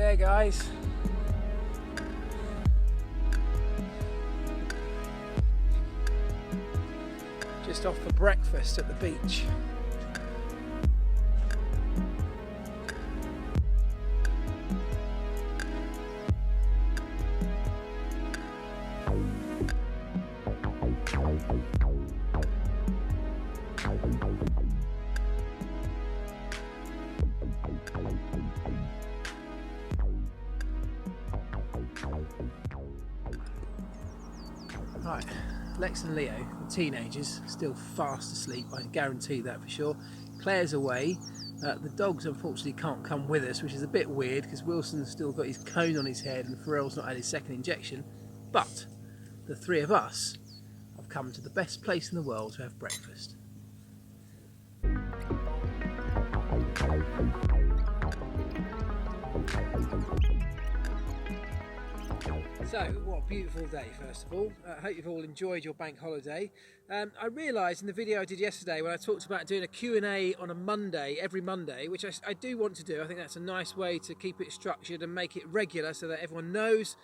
there, guys. Just off for breakfast at the beach. Right, Lex and Leo, the teenagers, still fast asleep, I can guarantee that for sure. Claire's away. The dogs unfortunately can't come with us, which is a bit weird because Wilson's still got his cone on his head and Pharrell's not had his second injection. But the three of us have come to the best place in the world to have breakfast. So, what a beautiful day, first of all. I hope you've all enjoyed your bank holiday. I realised in the video I did yesterday when I talked about doing a Q&A on a Monday, every Monday, which I do want to do. I think that's a nice way to keep it structured and make it regular so that everyone knows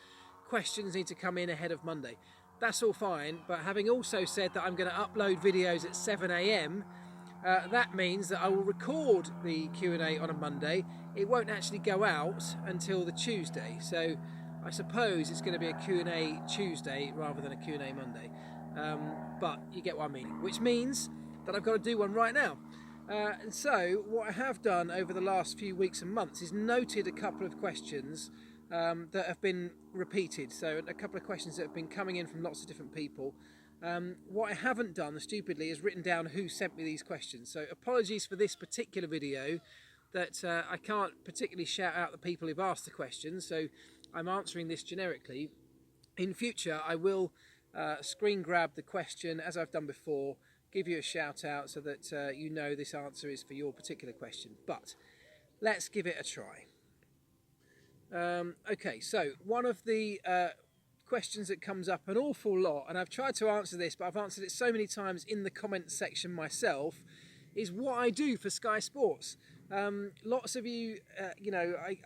questions need to come in ahead of Monday. That's all fine, but having also said that I'm going to upload videos at 7 AM, that means that I will record the Q&A on a Monday. It won't actually go out until the Tuesday. So I suppose it's going to be a Q&A Tuesday rather than a Q&A Monday. But you get what I mean. Which means that I've got to do one right now. And so what I have done over the last few weeks and months is noted a couple of questions that have been repeated. So a couple of questions that have been coming in from lots of different people. What I haven't done, stupidly, is written down who sent me these questions. So apologies for this particular video that I can't particularly shout out the people who've asked the questions. So I'm answering this generically. In future, I will screen grab the question as I've done before, give you a shout out so that you know this answer is for your particular question. But let's give it a try. Okay, so one of the questions that comes up an awful lot, and I've tried to answer this, but I've answered it so many times in the comments section myself, is what I do for Sky Sports. Lots of you,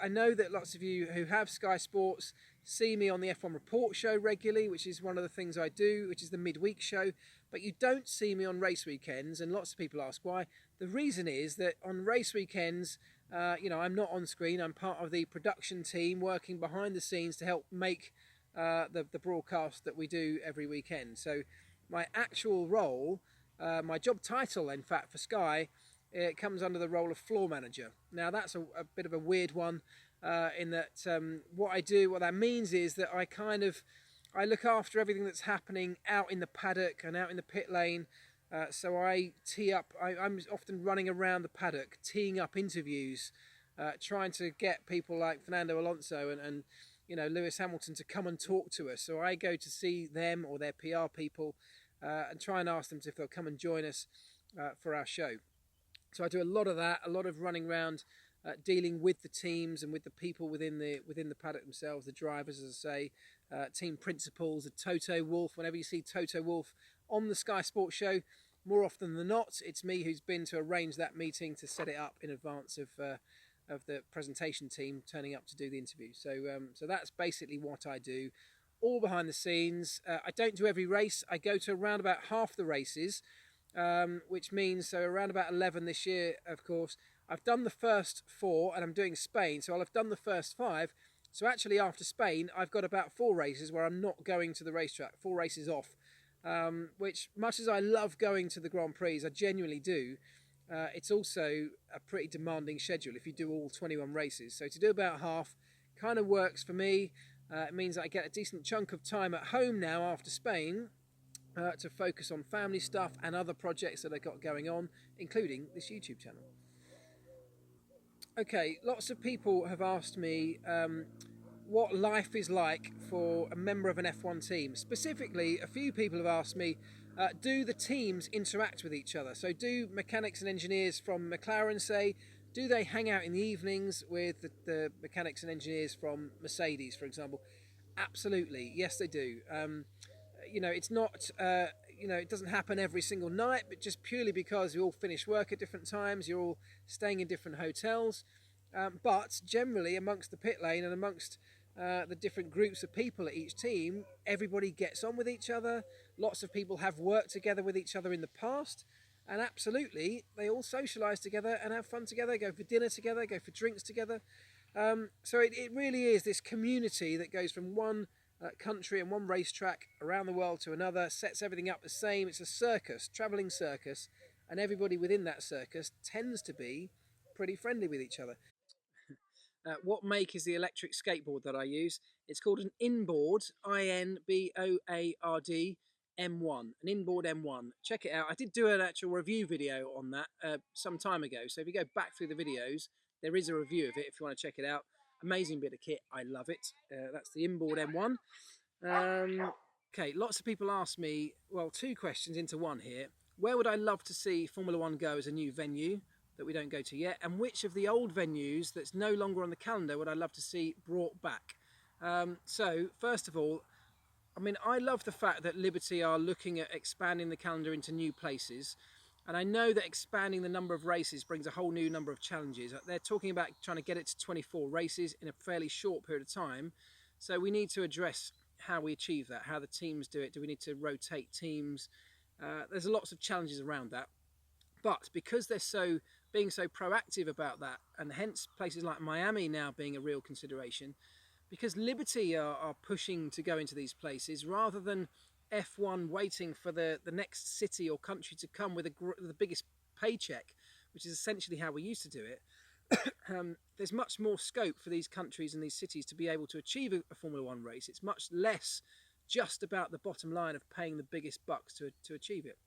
I know that lots of you who have Sky Sports see me on the F1 Report show regularly, which is one of the things I do, which is the midweek show, but you don't see me on race weekends, and lots of people ask why. The reason is that on race weekends, I'm not on screen. I'm part of the production team working behind the scenes to help make the broadcast that we do every weekend. So my actual role, my job title, in fact, for Sky, it comes under the role of floor manager. Now that's a bit of a weird one in that what that means is that I look after everything that's happening out in the paddock and out in the pit lane. So I tee up, I'm often running around the paddock, teeing up interviews, trying to get people like Fernando Alonso and Lewis Hamilton to come and talk to us. So I go to see them or their PR people and try and ask them if they'll come and join us for our show. So I do a lot of that, a lot of running around, dealing with the teams and with the people within the paddock themselves, the drivers, as I say, team principals, the Toto Wolff. Whenever you see Toto Wolff on the Sky Sports show, more often than not, it's me who's been to arrange that meeting to set it up in advance of the presentation team turning up to do the interview. So that's basically what I do, all behind the scenes. I don't do every race. I go to around about half the races. Which means, so around about 11 this year, of course, I've done the first 4 and I'm doing Spain, so I'll have done the first 5. So actually after Spain, I've got about 4 races where I'm not going to the racetrack, 4 races off, which much as I love going to the Grand Prix, I genuinely do, it's also a pretty demanding schedule if you do all 21 races. So to do about half kind of works for me. It means that I get a decent chunk of time at home now after Spain, to focus on family stuff and other projects that I've got going on, including this YouTube channel. Okay, lots of people have asked me what life is like for a member of an F1 team. Specifically, a few people have asked me, do the teams interact with each other? So do mechanics and engineers from McLaren, say, do they hang out in the evenings with the mechanics and engineers from Mercedes, for example? Absolutely, yes they do. It's not, it doesn't happen every single night, but just purely because you all finish work at different times, you're all staying in different hotels. But generally, amongst the pit lane and amongst the different groups of people at each team, everybody gets on with each other. Lots of people have worked together with each other in the past. And absolutely, they all socialise together and have fun together, go for dinner together, go for drinks together. So it really is this community that goes from one country and one racetrack around the world to another, sets everything up the same. It's a circus, travelling circus, and everybody within that circus tends to be pretty friendly with each other. What make is the electric skateboard that I use? It's called an inboard, INBOARD M1, an inboard M1. Check it out. I did do an actual review video on that some time ago. So if you go back through the videos, there is a review of it if you want to check it out. Amazing bit of kit. I love it. That's the inboard M1. Okay, lots of people ask me, well, two questions into one here. Where would I love to see Formula One go as a new venue that we don't go to yet? And which of the old venues that's no longer on the calendar would I love to see brought back? So, first of all, I mean, I love the fact that Liberty are looking at expanding the calendar into new places. And I know that expanding the number of races brings a whole new number of challenges. They're talking about trying to get it to 24 races in a fairly short period of time. So we need to address how we achieve that, how the teams do it. Do we need to rotate teams? There's lots of challenges around that. But because they're being so proactive about that, and hence places like Miami now being a real consideration, because Liberty are pushing to go into these places rather than F1 waiting for the next city or country to come with the biggest paycheck, which is essentially how we used to do it. There's much more scope for these countries and these cities to be able to achieve a Formula One race. It's much less just about the bottom line of paying the biggest bucks to achieve it.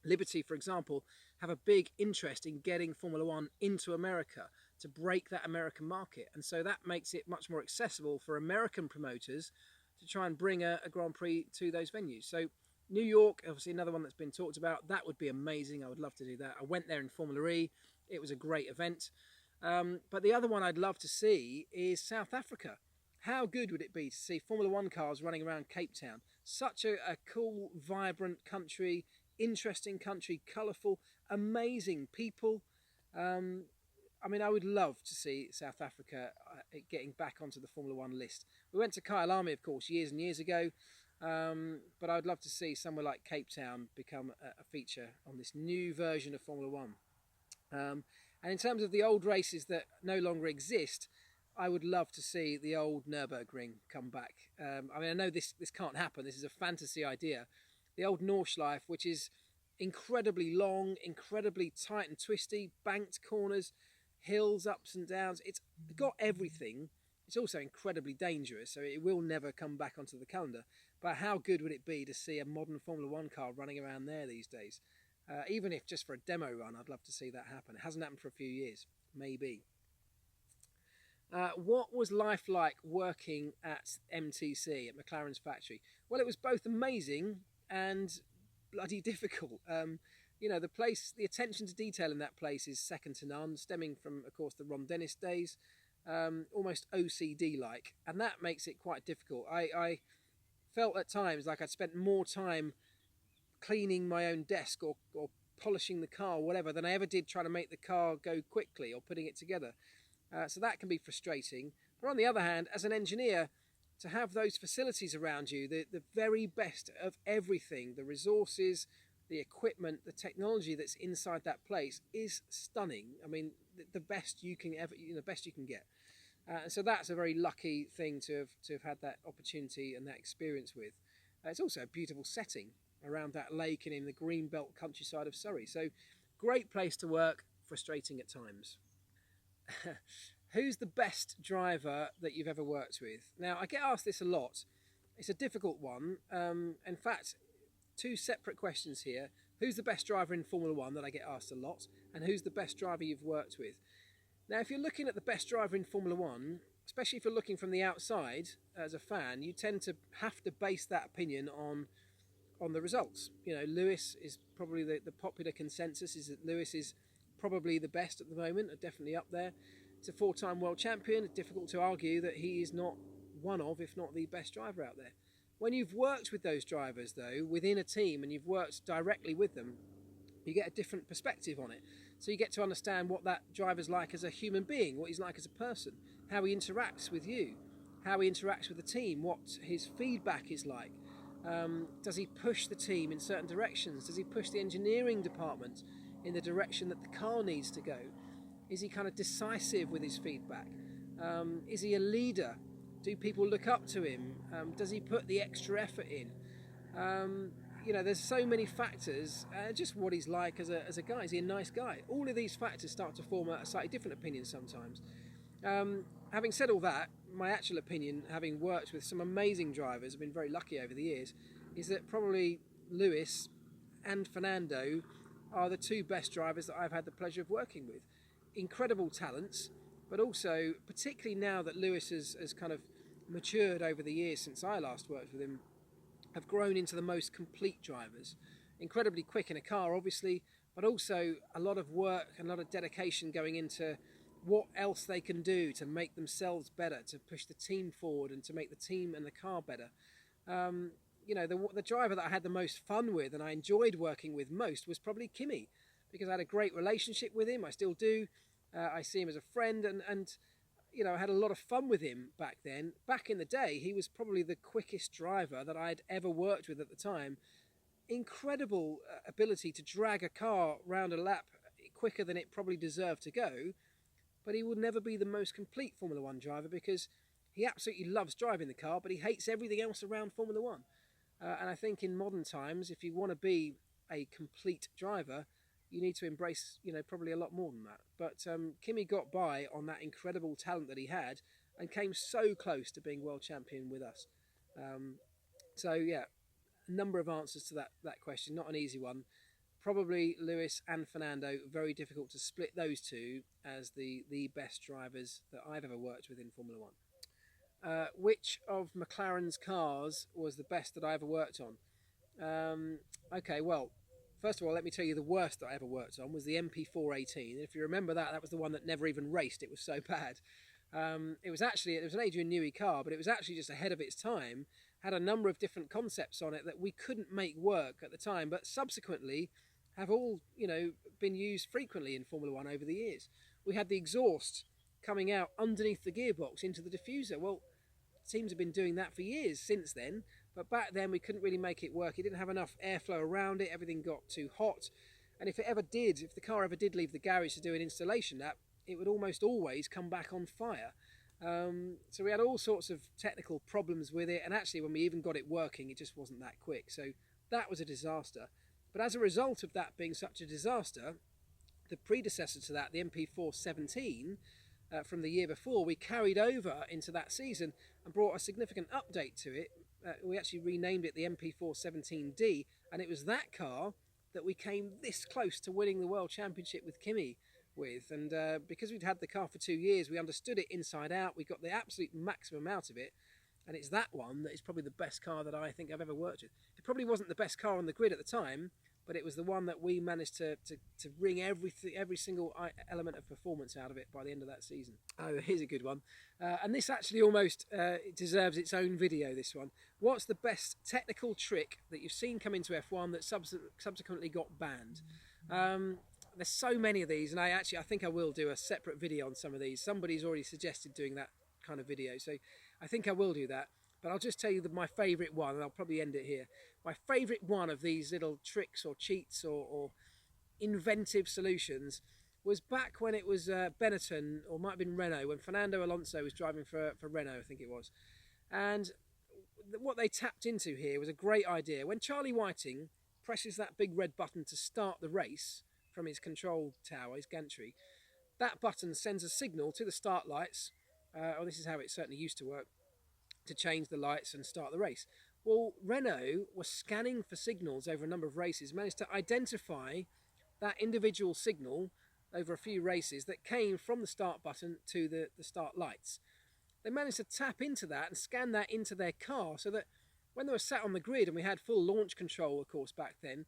Liberty, for example, have a big interest in getting Formula One into America to break that American market. And so that makes it much more accessible for American promoters to try and bring a Grand Prix to those venues. So New York, obviously another one that's been talked about. That would be amazing. I would love to do that. I went there in Formula E. It was a great event. But the other one I'd love to see is South Africa. How good would it be to see Formula One cars running around Cape Town? Such a cool, vibrant country, interesting country, colourful, amazing people. I mean, I would love to see South Africa getting back onto the Formula One list. We went to Kyalami, of course, years and years ago, but I'd love to see somewhere like Cape Town become a feature on this new version of Formula One. And in terms of the old races that no longer exist, I would love to see the old Nürburgring come back. I mean, I know this can't happen. This is a fantasy idea. The old Nordschleife, which is incredibly long, incredibly tight and twisty, banked corners, hills, ups and downs. It's got everything. It's also incredibly dangerous, so it will never come back onto the calendar. But how good would it be to see a modern Formula One car running around there these days? Even if just for a demo run, I'd love to see that happen. It hasn't happened for a few years, maybe. What was life like working at MTC, at McLaren's factory? Well, it was both amazing and bloody difficult. The place, the attention to detail in that place is second to none, stemming from, of course, the Ron Dennis days, almost OCD-like, and that makes it quite difficult. I felt at times like I'd spent more time cleaning my own desk or polishing the car or whatever than I ever did trying to make the car go quickly or putting it together. So that can be frustrating. But on the other hand, as an engineer, to have those facilities around you, the very best of everything, the resources, the equipment, the technology that's inside that place is stunning. I mean, the best you can ever, the best you can get. So that's a very lucky thing to have had that opportunity and that experience with. It's also a beautiful setting around that lake and in the greenbelt countryside of Surrey. So great place to work, frustrating at times. Who's the best driver that you've ever worked with? Now, I get asked this a lot. It's a difficult one. In fact, two separate questions here. Who's the best driver in Formula One that I get asked a lot? And who's the best driver you've worked with? Now, if you're looking at the best driver in Formula One, especially if you're looking from the outside as a fan, you tend to have to base that opinion on the results. Lewis is probably the popular consensus is that Lewis is probably the best at the moment, definitely up there. He's a 4-time world champion. It's difficult to argue that he is not one of, if not the best driver out there. When you've worked with those drivers, though, within a team and you've worked directly with them, you get a different perspective on it. So you get to understand what that driver's like as a human being, what he's like as a person, how he interacts with you, how he interacts with the team, what his feedback is like. Does he push the team in certain directions? Does he push the engineering department in the direction that the car needs to go? Is he kind of decisive with his feedback? Is he a leader? Do people look up to him? Does he put the extra effort in? There's so many factors. Just what he's like as a guy. Is he a nice guy? All of these factors start to form a slightly different opinion sometimes. Having said all that, my actual opinion, having worked with some amazing drivers, I've been very lucky over the years, is that probably Lewis and Fernando are the two best drivers that I've had the pleasure of working with. Incredible talents, but also, particularly now that Lewis has kind of matured over the years since I last worked with him, have grown into the most complete drivers. Incredibly quick in a car, obviously, but also a lot of work and a lot of dedication going into what else they can do to make themselves better, to push the team forward and to make the team and the car better. The driver that I had the most fun with and I enjoyed working with most was probably Kimi, because I had a great relationship with him. I still do. I see him as a friend, and I had a lot of fun with him back then. Back in the day, he was probably the quickest driver that I'd ever worked with at the time. Incredible ability to drag a car round a lap quicker than it probably deserved to go, but he will never be the most complete Formula One driver because he absolutely loves driving the car, but he hates everything else around Formula One. And I think in modern times, if you want to be a complete driver, you need to embrace, probably a lot more than that. But Kimi got by on that incredible talent that he had and came so close to being world champion with us. A number of answers to that question, not an easy one. Probably Lewis and Fernando, very difficult to split those two as the best drivers that I've ever worked with in Formula One. Which of McLaren's cars was the best that I ever worked on? Okay, well, first of all, let me tell you the worst that I ever worked on was the MP418. If you remember that was the one that never even raced. It was so bad. It was an Adrian Newey car, but it was actually just ahead of its time. Had a number of different concepts on it that we couldn't make work at the time, but subsequently have all, been used frequently in Formula One over the years. We had the exhaust coming out underneath the gearbox into the diffuser. Well, teams have been doing that for years since then, but back then we couldn't really make it work. It didn't have enough airflow around it. Everything got too hot. And if the car ever did leave the garage to do an installation lap, it would almost always come back on fire. So we had all sorts of technical problems with it, and actually when we even got it working, it just wasn't that quick. So that was a disaster. But as a result of that being such a disaster, the predecessor to that, the MP417, from the year before, we carried over into that season and brought a significant update to it. We actually renamed it the MP417D, and it was that car that we came this close to winning the World Championship with Kimi with. And because we'd had the car for 2 years, we understood it inside out, we got the absolute maximum out of it, and it's that one that is probably the best car that I think I've ever worked with. It probably wasn't the best car on the grid at the time, but it was the one that we managed to wring every single element of performance out of it by the end of that season. Oh, here's a good one. And this actually almost deserves its own video, this one. What's the best technical trick that you've seen come into F1 that subsequently got banned? There's so many of these, and I think I will do a separate video on some of these. Somebody's already suggested doing that kind of video, so I think I will do that. But I'll just tell you my favourite one, and I'll probably end it here. My favourite one of these little tricks or cheats or inventive solutions was back when it was Benetton, or might have been Renault, when Fernando Alonso was driving for Renault, I think it was. And what they tapped into here was a great idea. When Charlie Whiting presses that big red button to start the race from his control tower, his gantry, that button sends a signal to the start lights, this is how it certainly used to work, to change the lights and start the race. Well, Renault was scanning for signals over a number of races, managed to identify that individual signal over a few races that came from the start button to the start lights. They managed to tap into that and scan that into their car so that when they were sat on the grid, and we had full launch control, of course, back then,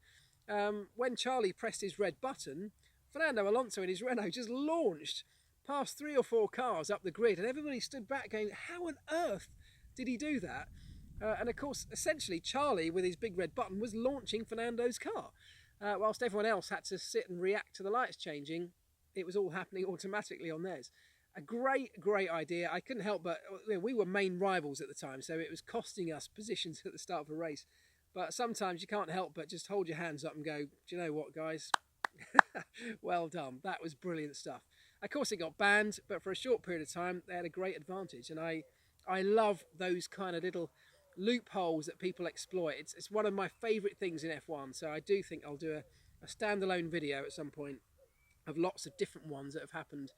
when Charlie pressed his red button, Fernando Alonso in his Renault just launched past 3 or 4 cars up the grid, and everybody stood back going, how on earth did he do that? And of course, essentially, Charlie, with his big red button, was launching Fernando's car. whilst everyone else had to sit and react to the lights changing, it was all happening automatically on theirs. A great idea. I couldn't help but, we were main rivals at the time, so it was costing us positions at the start of a race. But sometimes you can't help but just hold your hands up and go, do you know what, guys? Well done. That was brilliant stuff. Of course, it got banned, but for a short period of time, they had a great advantage. And I love those kind of little loopholes that people exploit. It's one of my favourite things in F1. So I do think I'll do a standalone video at some point of lots of different ones that have happened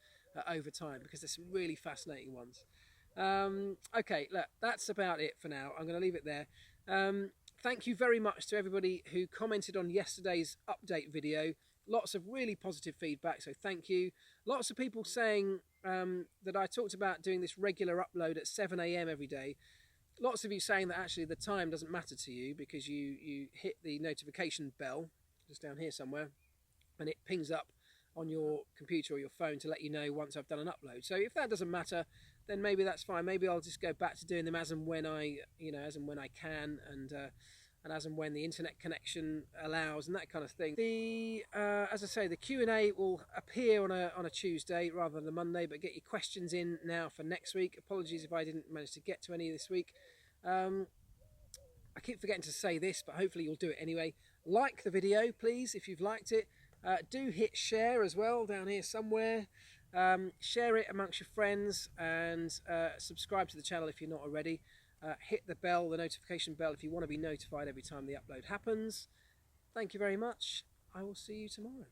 over time, because there's some really fascinating ones. Okay, look, that's about it for now. I'm going to leave it there. Thank you very much to everybody who commented on yesterday's update video. Lots of really positive feedback, so thank you. Lots of people saying that I talked about doing this regular upload at 7 AM every day. Lots of you saying that actually the time doesn't matter to you, because you hit the notification bell just down here somewhere and it pings up on your computer or your phone to let you know once I've done an upload. So if that doesn't matter, then maybe that's fine. Maybe I'll just go back to doing them as and when I can, and as and when the internet connection allows, and that kind of thing. As I say, the Q&A will appear on a Tuesday rather than a Monday, but get your questions in now for next week. Apologies if I didn't manage to get to any this week. I keep forgetting to say this, but hopefully you'll do it anyway. Like the video, please, if you've liked it. Do hit share as well down here somewhere. Share it amongst your friends, and subscribe to the channel if you're not already. Hit the bell, the notification bell, if you want to be notified every time the upload happens. Thank you very much. I will see you tomorrow.